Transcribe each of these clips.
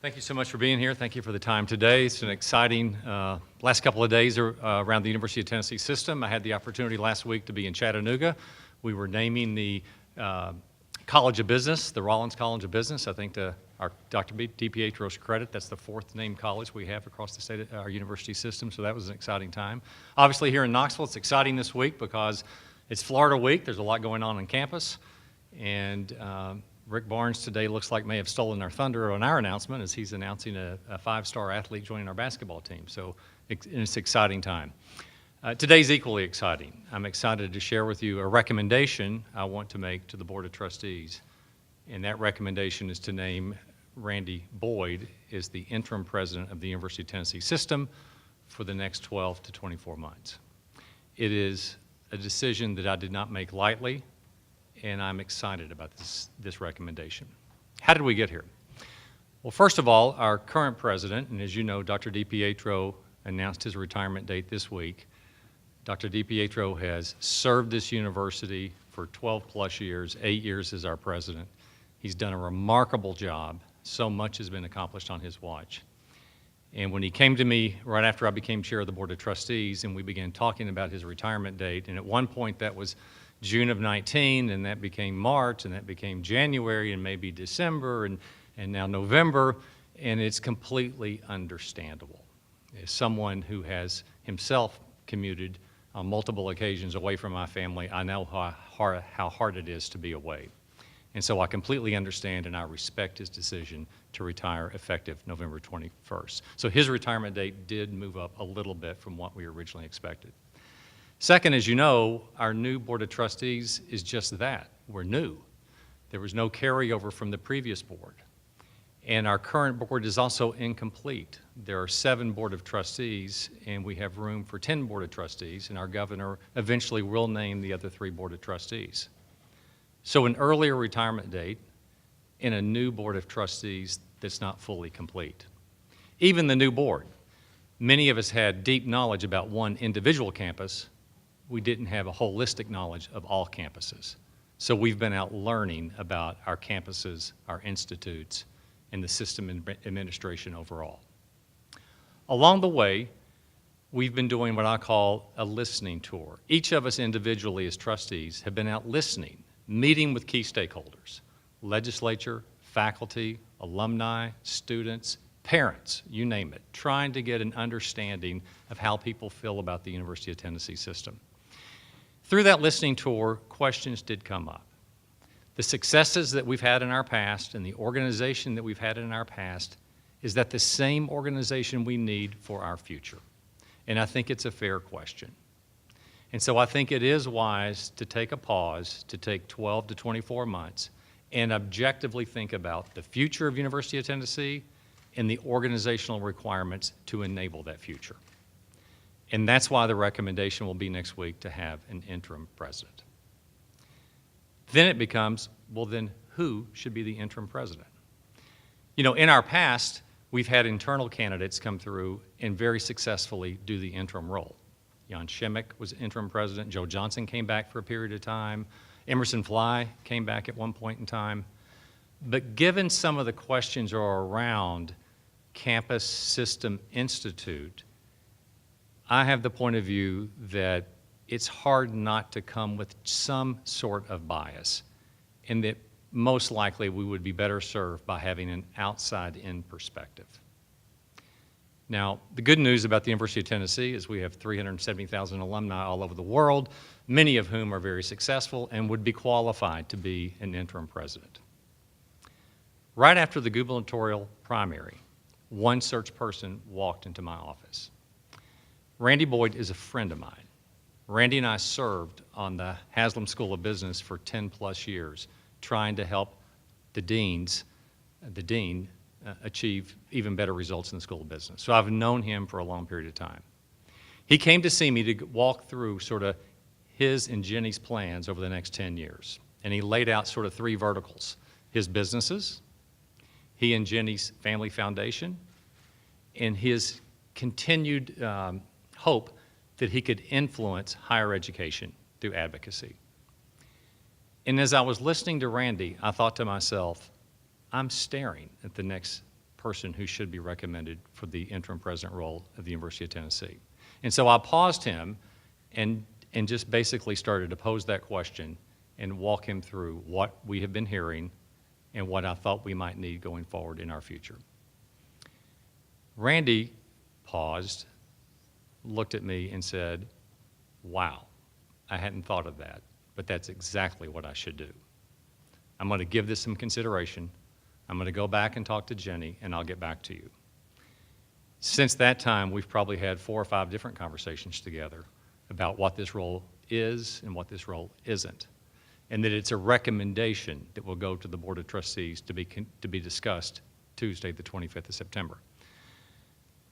Thank you so much for being here. Thank you for the time today. It's an exciting last couple of days around the University of Tennessee system. I had the opportunity last week to be in Chattanooga. We were naming the College of Business, the Rollins College of Business. I think our Dr. DiPietro's credit, that's the fourth named college we have across the state of our university system, so that was an exciting time. Obviously here in Knoxville, it's exciting this week because it's Florida Week. There's a lot going on campus, and Rick Barnes today looks like may have stolen our thunder on our announcement as he's announcing a five-star athlete joining our basketball team. So it's an exciting time. Today's equally exciting. I'm excited to share with you a recommendation I want to make to the Board of Trustees. And that recommendation is to name Randy Boyd as the interim president of the University of Tennessee system for the next 12 to 24 months. It is a decision that I did not make lightly, and I'm excited about this recommendation. How did we get here? Well, first of all, our current president, and as you know, Dr. DiPietro announced his retirement date this week. Dr. DiPietro has served this university for 12 plus years, 8 years as our president. He's done a remarkable job. So much has been accomplished on his watch. And when he came to me right after I became chair of the Board of Trustees and we began talking about his retirement date, and at one point that was June of 19, and that became March, and that became January, and maybe December, and now November, and it's completely understandable. As someone who has himself commuted on multiple occasions away from my family, I know how hard it is to be away. And so I completely understand and I respect his decision to retire effective November 21st. So his retirement date did move up a little bit from what we originally expected. Second, as you know, our new Board of Trustees is just that. We're new. There was no carryover from the previous board. And our current board is also incomplete. There are 7 Board of Trustees, and we have room for 10 Board of Trustees, and our governor eventually will name the other 3 Board of Trustees. So an earlier retirement date and a new Board of Trustees that's not fully complete. Even the new board, many of us had deep knowledge about one individual campus. We didn't have a holistic knowledge of all campuses. So we've been out learning about our campuses, our institutes, and the system administration overall. Along the way, we've been doing what I call a listening tour. Each of us individually as trustees have been out listening, meeting with key stakeholders, legislature, faculty, alumni, students, parents, you name it, trying to get an understanding of how people feel about the University of Tennessee system. Through that listening tour, questions did come up. The successes that we've had in our past and the organization that we've had in our past is that the same organization we need for our future? And I think it's a fair question. And so I think it is wise to take a pause, to take 12 to 24 months, and objectively think about the future of University of Tennessee and the organizational requirements to enable that future. And that's why the recommendation will be next week to have an interim president. Then it becomes, well, then who should be the interim president? You know, in our past, we've had internal candidates come through and very successfully do the interim role. Jan Schimmick was interim president. Joe Johnson came back for a period of time. Emerson Fly came back at one point in time. But given some of the questions are around Campus System Institute, I have the point of view that it's hard not to come with some sort of bias, and that most likely we would be better served by having an outside-in perspective. Now, the good news about the University of Tennessee is we have 370,000 alumni all over the world, many of whom are very successful and would be qualified to be an interim president. Right after the gubernatorial primary, one search person walked into my office. Randy Boyd is a friend of mine. Randy and I served on the Haslam School of Business for 10 plus years, trying to help the dean achieve even better results in the School of Business. So I've known him for a long period of time. He came to see me to walk through sort of his and Jenny's plans over the next 10 years. And he laid out sort of 3 verticals: his businesses, he and Jenny's family foundation, and his continued hope that he could influence higher education through advocacy. And as I was listening to Randy, I thought to myself, I'm staring at the next person who should be recommended for the interim president role of the University of Tennessee. And so I paused him and just basically started to pose that question and walk him through what we have been hearing and what I thought we might need going forward in our future. Randy paused, looked at me and said, wow, I hadn't thought of that, but that's exactly what I should do. I'm going to give this some consideration. I'm going to go back and talk to Jenny, and I'll get back to you. Since that time, we've probably had 4 or 5 different conversations together about what this role is and what this role isn't, and that it's a recommendation that will go to the Board of Trustees to be discussed Tuesday, the 25th of September.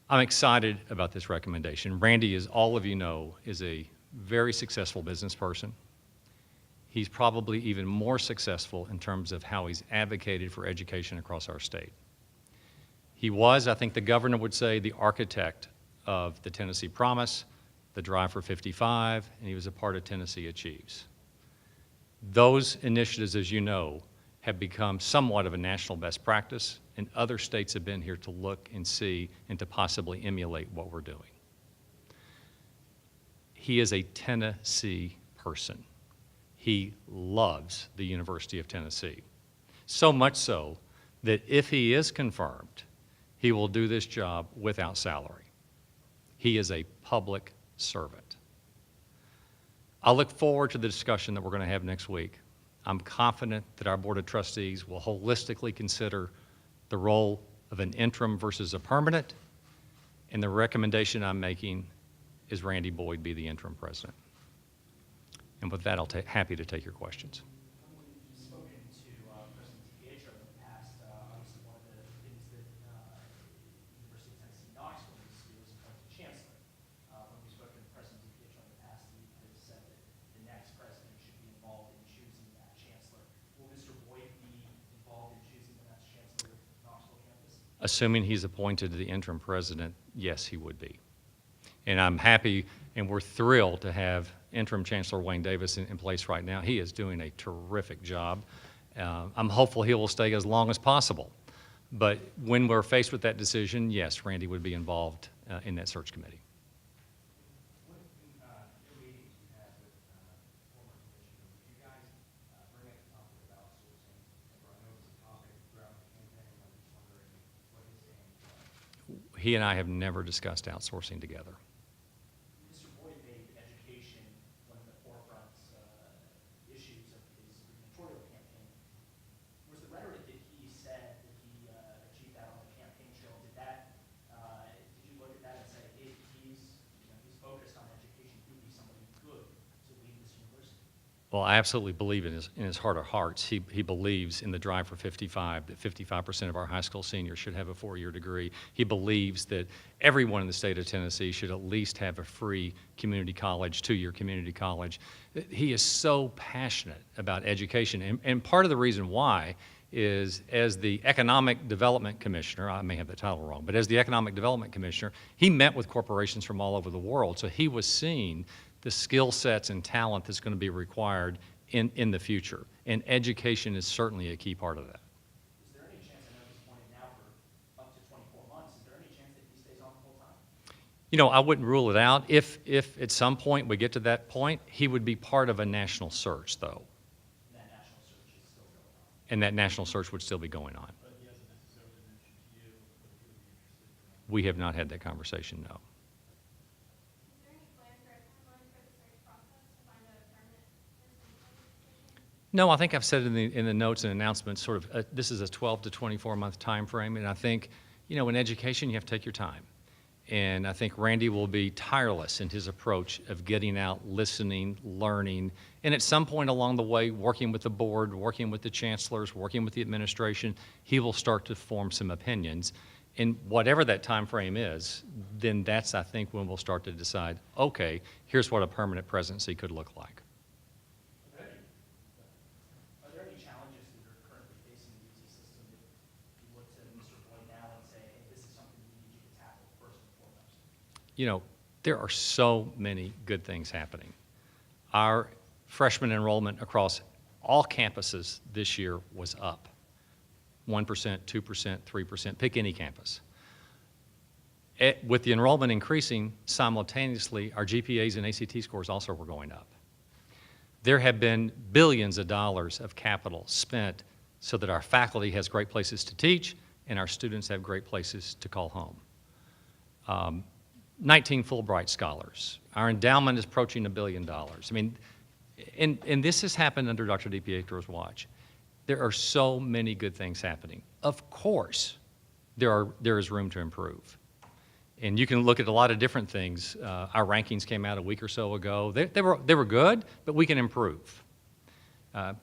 I'm excited about this recommendation. Randy, as all of you know, is a very successful business person. He's probably even more successful in terms of how he's advocated for education across our state. He was, I think the governor would say, the architect of the Tennessee Promise, the Drive for 55, and he was a part of Tennessee Achieves. Those initiatives, as you know, have become somewhat of a national best practice, and other states have been here to look and see and to possibly emulate what we're doing. He is a Tennessee person. He loves the University of Tennessee, so much so that if he is confirmed, he will do this job without salary. He is a public servant. I look forward to the discussion that we're going to have next week. I'm confident that our Board of Trustees will holistically consider the role of an interim versus a permanent, and the recommendation I'm making is Randy Boyd be the interim president. And with that, happy to take your questions. You've spoken to President DiPietro in the past. Obviously, one of the things that University of Tennessee Knoxville needs to do is appoint a chancellor. When we've spoken to President DiPietro in the past, he has said that the next president should be involved in choosing that chancellor. Will Mr. Boyd be involved in choosing the next chancellor of Knoxville campus? Assuming he's appointed to the interim president, yes, he would be. And I'm happy and we're thrilled to have interim Chancellor Wayne Davis in place right now. He is doing a terrific job. I'm hopeful he will stay as long as possible. But when we're faced with that decision, yes, Randy would be involved in that search committee. What your meetings you had with former commissioners, did you guys bring up the topic of outsourcing? I know it was a topic throughout the campaign. I'm just wondering what his stance was. He and I have never discussed outsourcing together. Mr. Boyd made education one of the forefront issues of his gubernatorial campaign. Was the rhetoric that he said that he achieved that on the campaign trail, did you look at that and say, hey, he's focused on education, he would be somebody good to lead this university? Well, I absolutely believe in his heart of hearts. He believes in the Drive for 55, that 55% of our high school seniors should have a 4-year degree. He believes that everyone in the state of Tennessee should at least have a free community college, 2-year community college. He is so passionate about education. And part of the reason why is, as the Economic Development Commissioner, I may have the title wrong, but as the Economic Development Commissioner, he met with corporations from all over the world. So he was seeing the skill sets and talent that's going to be required in the future. And education is certainly a key part of that. Is there any chance, I know he's appointed now for up to 24 months, is there any chance that he stays on full time? You know, I wouldn't rule it out. If at some point we get to that point, he would be part of a national search, though. And that national search is still going on. And that national search would still be going on. But he hasn't necessarily mentioned to you whether he would be interested. We have not had that conversation, no. Is there any plan for a timeline for the search process to find a permanent person for this position? No, I think I've said in the notes and announcements, sort of, this is a 12 to 24 month time frame, and I think, you know, in education, you have to take your time. And I think Randy will be tireless in his approach of getting out, listening, learning, and at some point along the way, working with the board, working with the chancellors, working with the administration, he will start to form some opinions. And whatever that time frame is, then that's, I think, when we'll start to decide, okay, here's what a permanent presidency could look like. Are there any challenges that are currently facing the UT system that you look to Mr. Boyd now and say, hey, this is something we need you to tackle first and foremost? You know, there are so many good things happening. Our freshman enrollment across all campuses this year was up. 1%, 2%, 3%, pick any campus. With the enrollment increasing, simultaneously, our GPAs and ACT scores also were going up. There have been billions of dollars of capital spent so that our faculty has great places to teach and our students have great places to call home. 19 Fulbright scholars. Our endowment is approaching $1 billion. I mean, and this has happened under Dr. DiPietro's watch. There are so many good things happening. Of course, there is room to improve. And you can look at a lot of different things. Our rankings came out a week or so ago. They were good, but we can improve.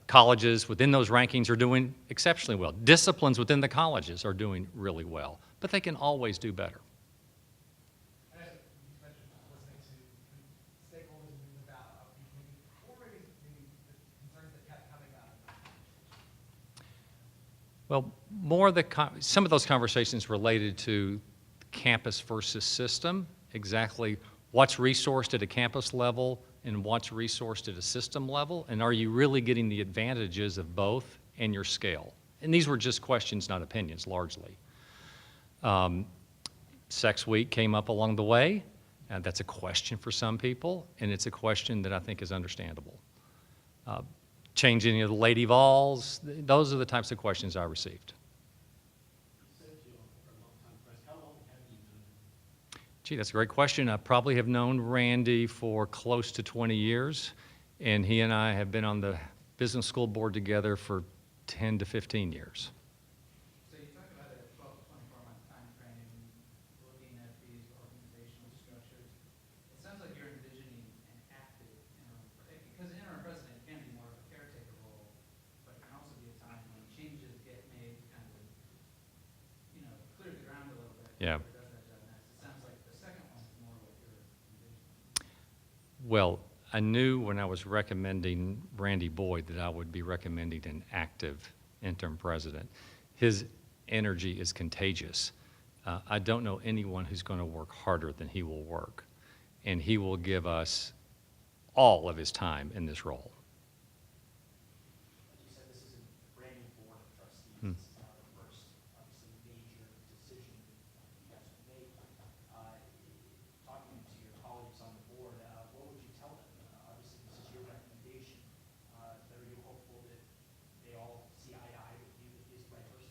Colleges within those rankings are doing exceptionally well. Disciplines within the colleges are doing really well, but they can always do better. You mentioned listening to stakeholders and about what were maybe the concerns that kept coming up? Well, some of those conversations related to campus versus system, exactly what's resourced at a campus level and what's resourced at a system level, and are you really getting the advantages of both and your scale? And these were just questions, not opinions, largely. Sex Week came up along the way, and that's a question for some people, and it's a question that I think is understandable. Changing of the Lady Vols, those are the types of questions I received. Gee, that's a great question. I probably have known Randy for close to 20 years, and he and I have been on the business school board together for 10 to 15 years. So you talk about a 12 to 24-month time frame, looking at these organizational structures. It sounds like you're envisioning an active interim, because an interim president can be more of a caretaker role, but it can also be a time when changes get made to kind of, clear the ground a little bit. Yeah. Well, I knew when I was recommending Randy Boyd that I would be recommending an active interim president. His energy is contagious. I don't know anyone who's going to work harder than he will work, and he will give us all of his time in this role. Like you said, this is a brand new board of trustees. This is not the first, obviously, major decision you guys will make. Talking to your colleagues on the board, what would you tell them? Obviously, this is your recommendation. Are you hopeful that they all see eye to eye with you that he's the right person?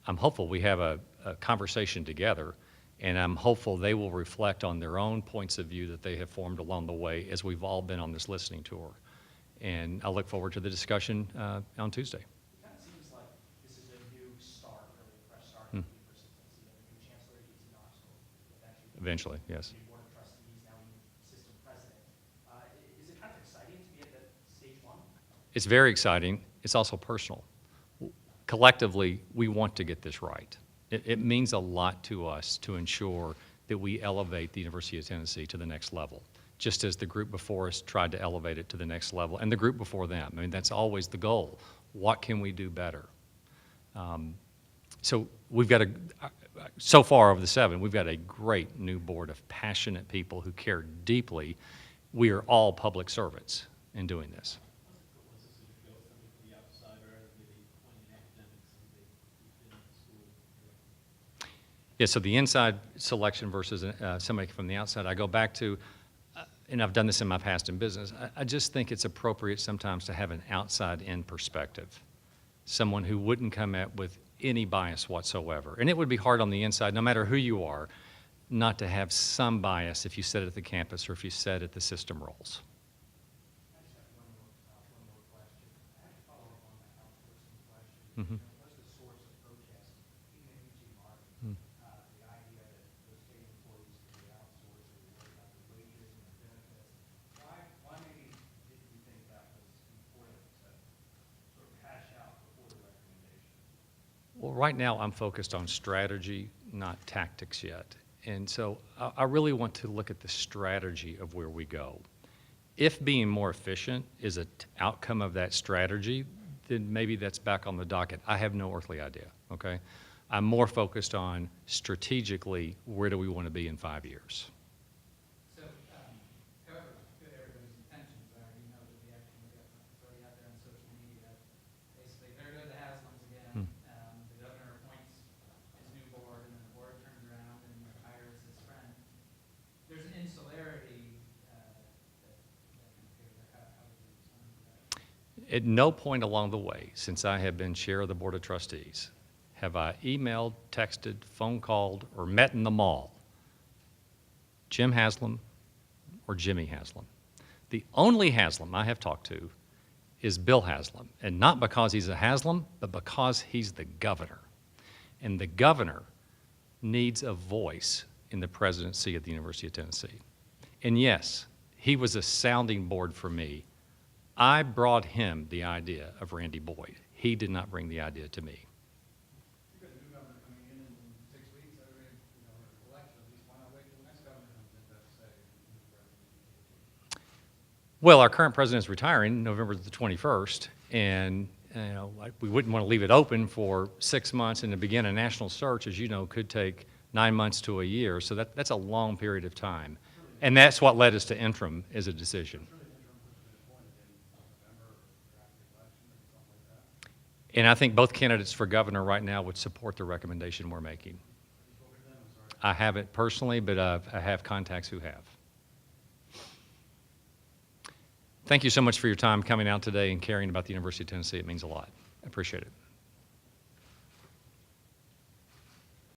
I'm hopeful we have a conversation together, and I'm hopeful they will reflect on their own points of view that they have formed along the way as we've all been on this listening tour. And I look forward to the discussion on Tuesday. It kind of seems like this is a new start, really a fresh start at the University of Tennessee. A new chancellor, E.T. Knoxville, Eventually, yes. New board of trustees, now new system president. Is it kind of exciting to be at that stage one? It's very exciting. It's also personal. Collectively, we want to get this right. It means a lot to us to ensure that we elevate the University of Tennessee to the next level, just as the group before us tried to elevate it to the next level, and the group before them. I mean, that's always the goal. What can we do better? So we've got so far of the 7, we've got a great new board of passionate people who care deeply. We are all public servants in doing this. Yeah, so the inside selection versus somebody from the outside, I go back to, and I've done this in my past in business, I just think it's appropriate sometimes to have an outside-in perspective, someone who wouldn't come at with any bias whatsoever. And it would be hard on the inside, no matter who you are, not to have some bias if you sit at the campus or if you sit at the system roles. I just have one more question. I have to follow up on that outsourcing question. Mm-hmm. What's the source of protest, even at UT Martin? The idea that those state employees can be outsourced or worry about their wages and their benefits. Why maybe did you think that was important to sort of hash out before the recommendation? Well, right now I'm focused on strategy, not tactics yet. And so I really want to look at the strategy of where we go. If being more efficient is an outcome of that strategy, then maybe that's back on the docket. I have no earthly idea, okay? I'm more focused on strategically, where do we want to be in 5 years? So, however good everybody's intentions are, you know that the action we got, it's already out there on social media. Basically, there go the Haslams again. The At no point along the way, since I have been chair of the Board of Trustees, have I emailed, texted, phone called, or met in the mall Jim Haslam or Jimmy Haslam. The only Haslam I have talked to is Bill Haslam, and not because he's a Haslam, but because he's the governor. And the governor needs a voice in the presidency at the University of Tennessee. And yes, he was a sounding board for me. I brought him the idea of Randy Boyd. He did not bring the idea to me. You've got a new governor coming in 6 weeks, every, election, at least why not wait till the next governor comes in to have to say? Well, our current president is retiring November the 21st, and we wouldn't want to leave it open for 6 months and to begin a national search, as you know, could take 9 months to a year. So that's a long period of time. And that's what led us to interim as a decision. And I think both candidates for governor right now would support the recommendation we're making. I haven't personally, but I have contacts who have. Thank you so much for your time coming out today and caring about the University of Tennessee. It means a lot. I appreciate it.